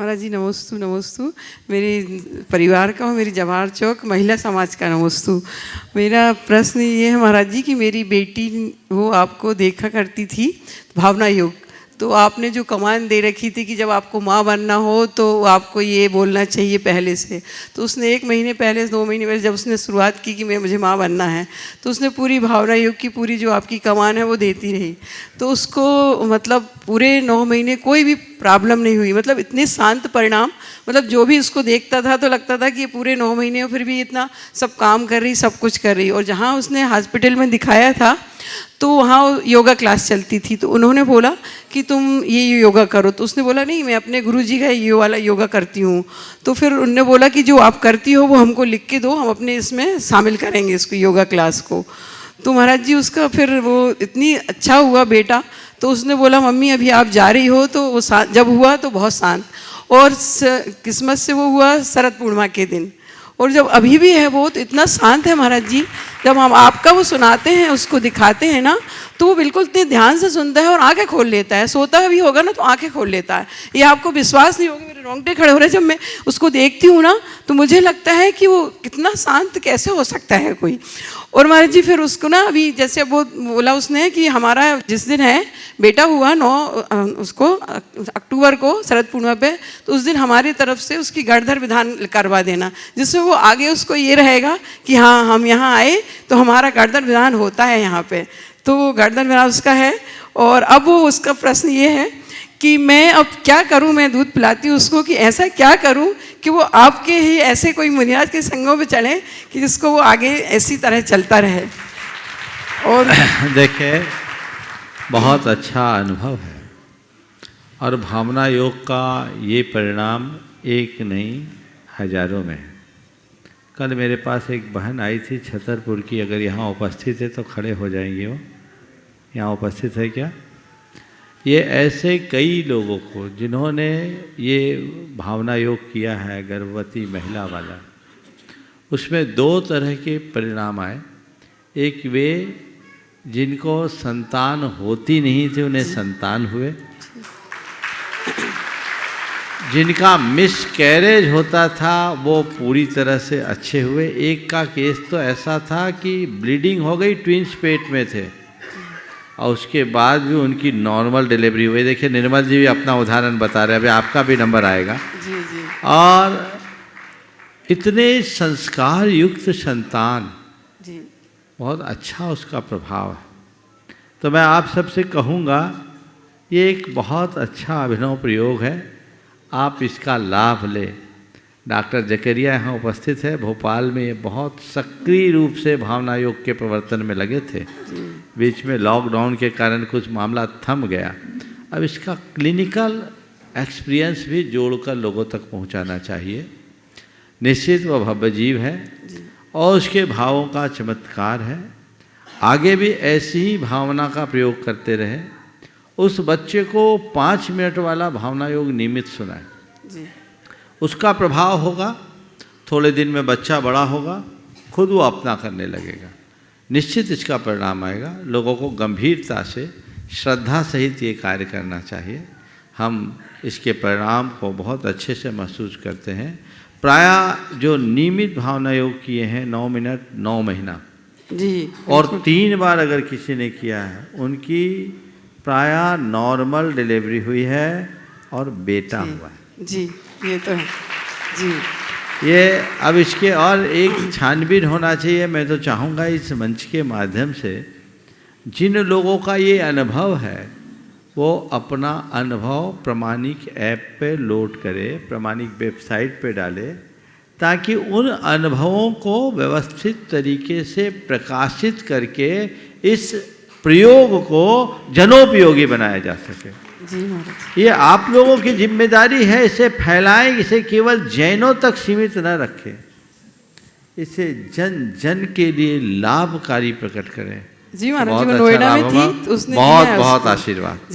महाराज जी नमोस्तु नमोस्तु। मेरे परिवार का और मेरी जवाहर चौक महिला समाज का नमोस्तु। मेरा प्रश्न ये है महाराज जी कि मेरी बेटी वो आपको देखा करती थी भावना योग, तो आपने जो कमान दे रखी थी कि जब आपको माँ बनना हो तो आपको ये बोलना चाहिए पहले से, तो उसने 1 महीने पहले 2 महीने पहले जब उसने शुरुआत की कि मुझे माँ बनना है, तो उसने पूरी भावना योग की पूरी जो आपकी कमान है वो देती रही। तो उसको मतलब पूरे 9 महीने कोई भी प्रॉब्लम नहीं हुई, मतलब इतने शांत परिणाम, मतलब जो भी उसको देखता था तो लगता था कि ये पूरे 9 महीने फिर भी इतना सब काम कर रही, सब कुछ कर रही। और जहाँ उसने हॉस्पिटल में दिखाया था तो वहाँ योगा क्लास चलती थी, तो उन्होंने बोला कि तुम ये योगा करो, तो उसने बोला नहीं मैं अपने गुरुजी का ये वाला योगा करती हूँ। तो फिर उन्होंने बोला कि जो आप करती हो वो हमको लिख के दो, हम अपने इसमें शामिल करेंगे इसको योगा क्लास को। तो महाराज जी उसका फिर वो इतनी अच्छा हुआ बेटा, तो उसने बोला मम्मी अभी आप जा रही हो, तो वो जब हुआ तो बहुत शांत, और किस्मत से वो हुआ शरद पूर्णिमा के दिन, और जब अभी भी है वो तो इतना शांत है महाराज जी। जब हम आपका वो सुनाते हैं उसको दिखाते हैं ना, तो वो बिल्कुल इतने ध्यान से सुनता है और आंखें खोल लेता है, सोता भी होगा ना तो आंखें खोल लेता है। ये आपको विश्वास नहीं होगा, मेरे रोंगटे खड़े हो रहे हैं जब मैं उसको देखती हूँ ना, तो मुझे लगता है कि वो कितना शांत कैसे हो सकता है कोई। और महाराज जी फिर उसको ना अभी जैसे वो बोला उसने कि हमारा जिस दिन है बेटा हुआ 9 उसको अक्टूबर को शरद पूर्णिमा पे, तो उस दिन हमारी तरफ से उसकी गर्दन विधान करवा देना, जिससे वो आगे उसको ये रहेगा कि हाँ हम यहाँ आए तो हमारा गर्दन विधान होता है यहाँ पे, तो गर्दन विधान उसका है। और अब वो उसका प्रश्न ये है कि मैं अब क्या करूं, मैं दूध पिलाती हूँ उसको, कि ऐसा क्या करूं कि वो आपके ही ऐसे कोई मुनियाज के संगों में चले कि जिसको वो आगे ऐसी तरह चलता रहे। और देखिए बहुत अच्छा अनुभव है, और भावना योग का ये परिणाम एक नहीं हजारों में है। कल मेरे पास एक बहन आई थी छतरपुर की, अगर यहाँ उपस्थित है तो खड़े हो जाएंगे, वो यहाँ उपस्थित है क्या? ये ऐसे कई लोगों को जिन्होंने ये भावना योग किया है गर्भवती महिला वाला, उसमें 2 तरह के परिणाम आए। एक वे जिनको संतान होती नहीं थी उन्हें संतान हुए, जिनका मिसकैरेज होता था वो पूरी तरह से अच्छे हुए। एक का केस तो ऐसा था कि ब्लीडिंग हो गई, ट्विंस पेट में थे, और उसके बाद भी उनकी नॉर्मल डिलीवरी हुई। देखिए निर्मल जी भी अपना उदाहरण बता रहे हैं, अभी आपका भी नंबर आएगा। जी जी। और इतने संस्कार युक्त संतान जी, बहुत अच्छा उसका प्रभाव है। तो मैं आप सबसे कहूँगा ये एक बहुत अच्छा अभिनव प्रयोग है, आप इसका लाभ लें। डॉक्टर जकरिया यहाँ उपस्थित है, भोपाल में ये बहुत सक्रिय रूप से भावना योग के प्रवर्तन में लगे थे। बीच में लॉकडाउन के कारण कुछ मामला थम गया। अब इसका क्लिनिकल एक्सपीरियंस भी जोड़कर लोगों तक पहुंचाना चाहिए। निश्चित वह भव्य जीव है और उसके भावों का चमत्कार है। आगे भी ऐसी ही भावना का प्रयोग करते रहे। उस बच्चे को 5 मिनट वाला भावना योग नियमित सुनाए, उसका प्रभाव होगा। थोड़े दिन में बच्चा बड़ा होगा, खुद वो अपना करने लगेगा, निश्चित इसका परिणाम आएगा। लोगों को गंभीरता से श्रद्धा सहित ये कार्य करना चाहिए। हम इसके परिणाम को बहुत अच्छे से महसूस करते हैं। प्रायः जो नियमित भावना योग किए हैं 9 मिनट 9 महीना जी, और 3 बार अगर किसी ने किया है, उनकी प्रायः नॉर्मल डिलीवरी हुई है और बेटा हुआ है। जी ये तो है जी। ये अब इसके और एक छानबीन होना चाहिए। मैं तो चाहूँगा इस मंच के माध्यम से जिन लोगों का ये अनुभव है वो अपना अनुभव प्रामाणिक ऐप पे लोड करे, प्रामाणिक वेबसाइट पे डाले, ताकि उन अनुभवों को व्यवस्थित तरीके से प्रकाशित करके इस प्रयोग को जनोपयोगी बनाया जा सके। जी महाराज, ये आप लोगों की जिम्मेदारी है, इसे फैलाएं, इसे केवल जैनों तक सीमित न रखें, इसे जन जन के लिए लाभकारी प्रकट करें। जी महाराज जी, बहुत मैं अच्छा नोएडा में लाभ थी होगा। तो उसने बहुत दिया है बहुत उसको। आशीर्वाद।